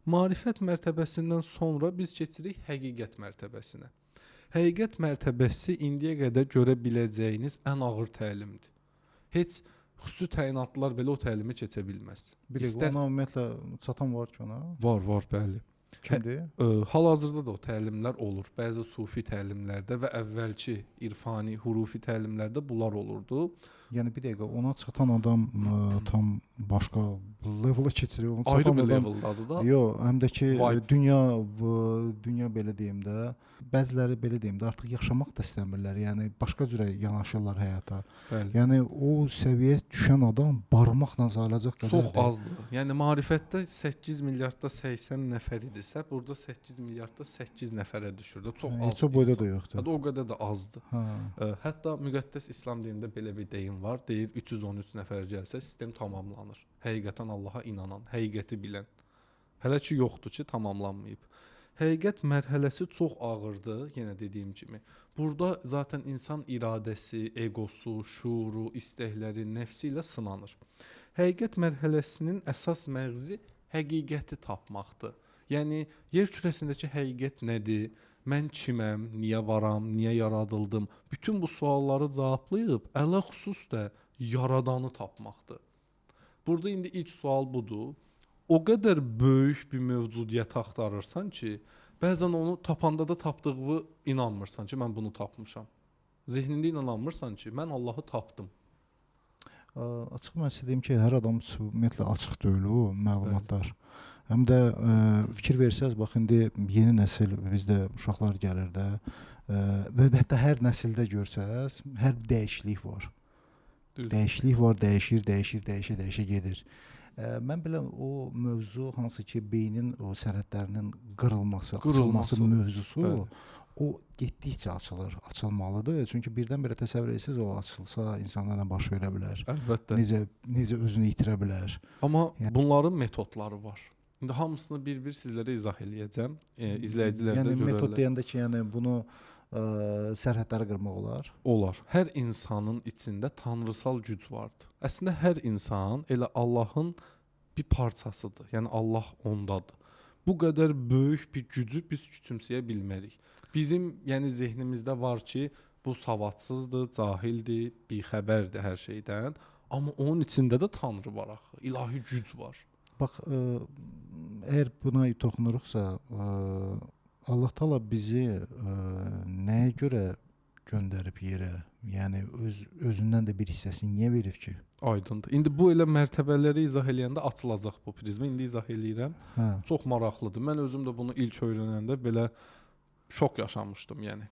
Marifət mərtəbəsindən sonra biz keçirik həqiqət mərtəbəsinə. Həqiqət mərtəbəsi indiyə qədər görə biləcəyiniz ən ağır təlimdir. Heç xüsusi təyinatlılar belə o təlimi keçə bilməz. Bir dəqiqə, ona ümumiyyətlə çatan var ki ona? Var, bəli. Kimdir? Hal-hazırda da o təlimlər olur. Bəzi sufi təlimlərdə və əvvəlki irfani, hurufi təlimlərdə bunlar olurdu. Yəni bir dəqiqə, ona çatan adam tam başqa levela keçirir. Ona Ayrı çatan bir adam leveldadır da. yox, həm də ki Vibe. dünya belə deyim də, bəziləri belə deyim də artıq yaşamaq da istəmirlər. Yəni başqa cürə yanaşırlar həyata. Bəli. Yəni o səviyyəyə düşən adam barmaqla sayılacaq qədər Çox azdır. Yəni marifətdə 8 milyardda 80 nəfər idisə, burada 8 milyardda 8 nəfərə düşür də. Çox az. Heç o boyda da yoxdur. Hətta o qədər də azdır. Ha. Hətta müqəddəs İslam dinində belə bir deyim var. Deyir 313 nəfər gəlsə sistem tamamlanır. Həqiqətən Allaha inanan, həqiqəti bilən. Hələ ki yoxdur ki, tamamlanmayıb. Həqiqət mərhələsi çox ağırdır, yenə dediyim kimi. Burada zaten insan iradəsi, egosu, şuuru, istəkləri, nəfsi ilə sınanır. Həqiqət mərhələsinin əsas məğzi həqiqəti tapmaqdır. Yəni yer kürəsindəki həqiqət nədir? Mən kiməm? Niyə varam? Niyə yaradıldım? Bütün bu sualları cavablayıb ələxüsus da yaradanı tapmaqdır. Burada indi ilk sual budur. O qədər böyük bir mövcudiyyət axtarırsan ki, bəzən onu tapanda da tapdığını inanmırsan ki, mən bunu tapmışam. Zehnində inanmırsan ki, mən Allahı tapdım. Açıq mən sizə deyim ki, hər adam ümumiyyətlə açıq deyil o məlumatlar. Həm də fikir versəz, bax indi yeni nəsil bizdə uşaqlar gəlir də və hətta hər nəsildə görsəz, hər dəyişiklik var. Düzdür. Dəyişiklik var, dəyişir gedir. Mən bilən o mövzu hansı ki beynin o sərhədlərinin qırılması, açılması mövzusu, bəli. o getdikcə açılmalıdır. Çünki birdən-birə təsəvvür etsəz o açılsa insanda nə baş verə bilər? Əlbəttə. Necə özünü itirə bilər? Amma bunların metodları var. İndi hamısını bir-bir sizlərə izah eləyəcəm. İzləyicilər də görərlər. Yəni metod deyəndə ki, yəni bunu sərhədləri qırmaq olar. Olar. Hər insanın içində tanrısal güc vardır. Əslində hər insan elə Allahın bir parçasıdır. Yəni Allah ondadır. Bu qədər böyük bir gücü biz küçümsəyə bilmərik. Bizim yəni zehnimizdə var ki, bu savadsızdır, cahildir, bixəbərdir hər şeydən. Amma onun içində də Tanrı var axı. İlahi güc var. Bax, əgər buna toxunuruqsa, Allah Taala bizi nəyə görə göndərib yerə? Yəni özündən də bir hissəsini niyə verib ki? Aydındır. İndi bu elə mərtəbələri izah eləyəndə açılacaq bu prizma. İndi izah eləyirəm. Hə. Çox maraqlıdır. Mən özüm də bunu ilk öyrənəndə belə şok yaşamışdım. Yəni